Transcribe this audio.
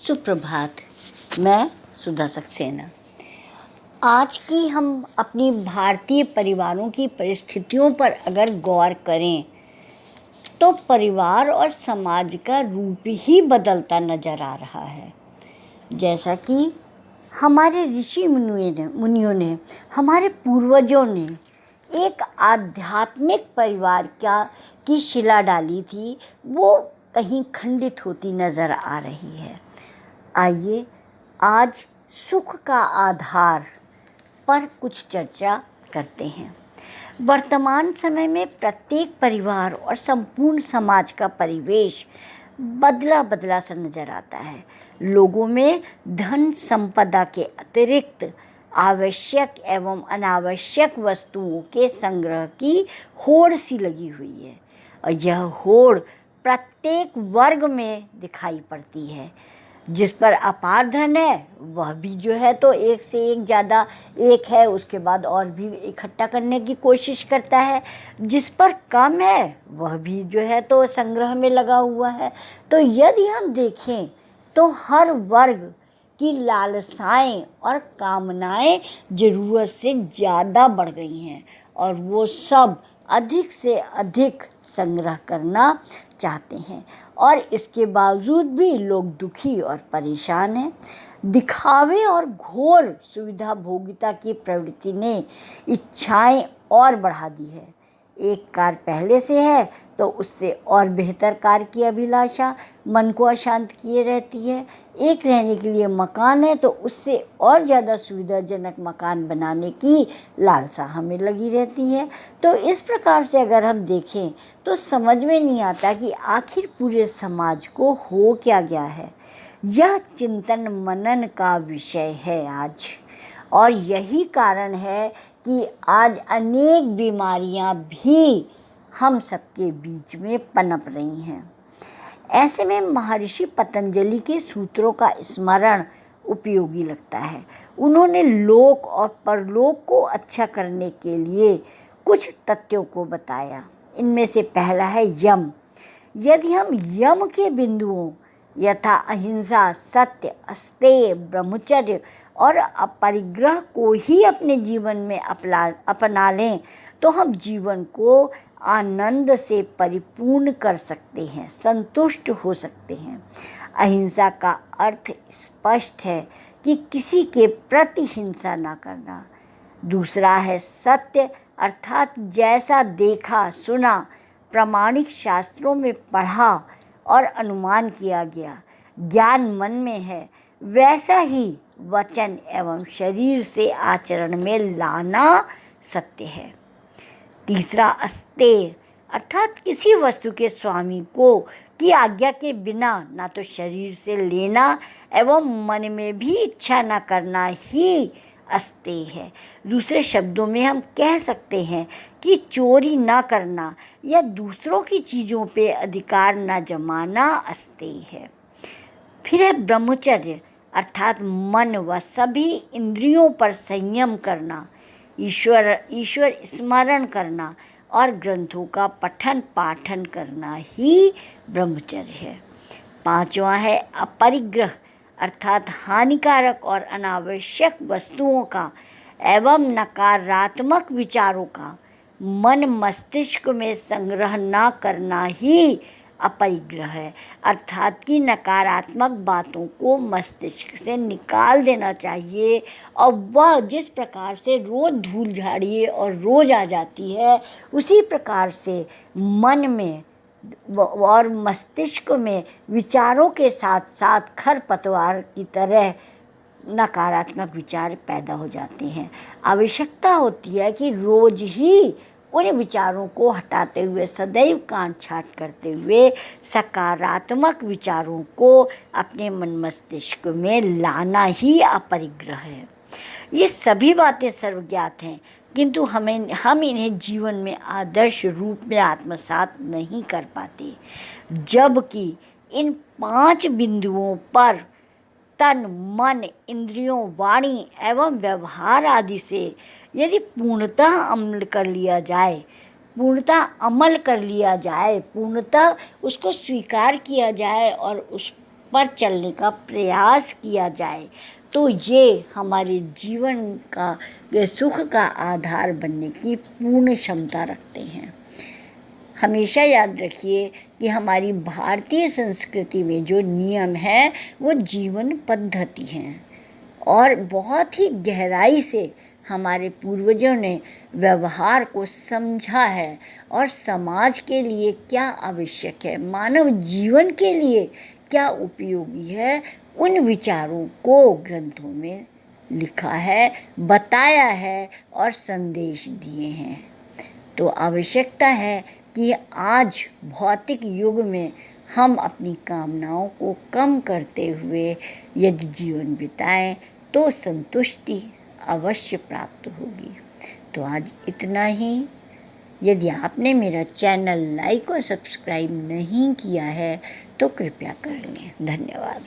सुप्रभात। मैं सुधा सक्सेना। आज की हम अपनी भारतीय परिवारों की परिस्थितियों पर अगर गौर करें तो परिवार और समाज का रूप ही बदलता नज़र आ रहा है। जैसा कि हमारे ऋषि मुनियों ने, हमारे पूर्वजों ने एक आध्यात्मिक परिवार की शिला डाली थी, वो कहीं खंडित होती नज़र आ रही है। आइए आज सुख का आधार पर कुछ चर्चा करते हैं। वर्तमान समय में प्रत्येक परिवार और संपूर्ण समाज का परिवेश बदला बदला सा नज़र आता है। लोगों में धन संपदा के अतिरिक्त आवश्यक एवं अनावश्यक वस्तुओं के संग्रह की होड़ सी लगी हुई है और यह होड़ प्रत्येक वर्ग में दिखाई पड़ती है। जिस पर अपार धन है वह भी जो है तो एक से एक ज़्यादा एक है, उसके बाद और भी इकट्ठा करने की कोशिश करता है। जिस पर कम है वह भी जो है तो संग्रह में लगा हुआ है। तो यदि हम देखें तो हर वर्ग की लालसाएं और कामनाएं ज़रूरत से ज़्यादा बढ़ गई हैं और वो सब अधिक से अधिक संग्रह करना चाहते हैं और इसके बावजूद भी लोग दुखी और परेशान हैं। दिखावे और घोर सुविधा भोगिता की प्रवृत्ति ने इच्छाएं और बढ़ा दी है। एक कार पहले से है तो उससे और बेहतर कार की अभिलाषा मन को अशांत किए रहती है। एक रहने के लिए मकान है तो उससे और ज़्यादा सुविधाजनक मकान बनाने की लालसा हमें लगी रहती है। तो इस प्रकार से अगर हम देखें तो समझ में नहीं आता कि आखिर पूरे समाज को हो क्या गया है। यह चिंतन मनन का विषय है आज, और यही कारण है कि आज अनेक बीमारियां भी हम सबके बीच में पनप रही हैं। ऐसे में महर्षि पतंजलि के सूत्रों का स्मरण उपयोगी लगता है। उन्होंने लोक और परलोक को अच्छा करने के लिए कुछ तथ्यों को बताया। इनमें से पहला है यम। यदि हम यम के बिंदुओं यथा अहिंसा, सत्य, अस्तेय, ब्रह्मचर्य और अपरिग्रह को ही अपने जीवन में अपना लें तो हम जीवन को आनंद से परिपूर्ण कर सकते हैं, संतुष्ट हो सकते हैं। अहिंसा का अर्थ स्पष्ट है कि किसी के प्रति हिंसा ना करना। दूसरा है सत्य, अर्थात जैसा देखा सुना, प्रामाणिक शास्त्रों में पढ़ा और अनुमान किया गया, ज्ञान मन में है, वैसा ही वचन एवं शरीर से आचरण में लाना सत्य है। तीसरा अस्तेय, अर्थात किसी वस्तु के स्वामी को की आज्ञा के बिना ना तो शरीर से लेना एवं मन में भी इच्छा न करना ही अस्तेय है। दूसरे शब्दों में हम कह सकते हैं कि चोरी ना करना या दूसरों की चीज़ों पे अधिकार न जमाना अस्तेय है। फिर है ब्रह्मचर्य, अर्थात मन व सभी इंद्रियों पर संयम करना, ईश्वर स्मरण करना और ग्रंथों का पठन पाठन करना ही ब्रह्मचर्य है। पांचवा है अपरिग्रह, अर्थात हानिकारक और अनावश्यक वस्तुओं का एवं नकारात्मक विचारों का मन मस्तिष्क में संग्रह न करना ही अपरिग्रह है। अर्थात कि नकारात्मक बातों को मस्तिष्क से निकाल देना चाहिए और वह जिस प्रकार से रोज़ धूल झाड़िए और रोज़ आ जाती है उसी प्रकार से मन में और मस्तिष्क में विचारों के साथ साथ खरपतवार की तरह नकारात्मक विचार पैदा हो जाते हैं। आवश्यकता होती है कि रोज़ ही उन विचारों को हटाते हुए, सदैव काट छांट करते हुए सकारात्मक विचारों को अपने मन मस्तिष्क में लाना ही अपरिग्रह है। ये सभी बातें सर्वज्ञात हैं, किंतु हम इन्हें जीवन में आदर्श रूप में आत्मसात नहीं कर पाते। जबकि इन 5 बिंदुओं पर तन, मन, इंद्रियों, वाणी एवं व्यवहार आदि से यदि पूर्णतः अमल कर लिया जाए, पूर्णतः उसको स्वीकार किया जाए और पर चलने का प्रयास किया जाए तो ये हमारे जीवन का ये सुख का आधार बनने की पूर्ण क्षमता रखते हैं। हमेशा याद रखिए कि हमारी भारतीय संस्कृति में जो नियम है वो जीवन पद्धति हैं और बहुत ही गहराई से हमारे पूर्वजों ने व्यवहार को समझा है और समाज के लिए क्या आवश्यक है, मानव जीवन के लिए क्या उपयोगी है, उन विचारों को ग्रंथों में लिखा है, बताया है और संदेश दिए हैं। तो आवश्यकता है कि आज भौतिक युग में हम अपनी कामनाओं को कम करते हुए यदि जीवन बिताएं तो संतुष्टि अवश्य प्राप्त होगी। तो आज इतना ही। यदि आपने मेरा चैनल लाइक और सब्सक्राइब नहीं किया है तो कृपया कर लें। धन्यवाद।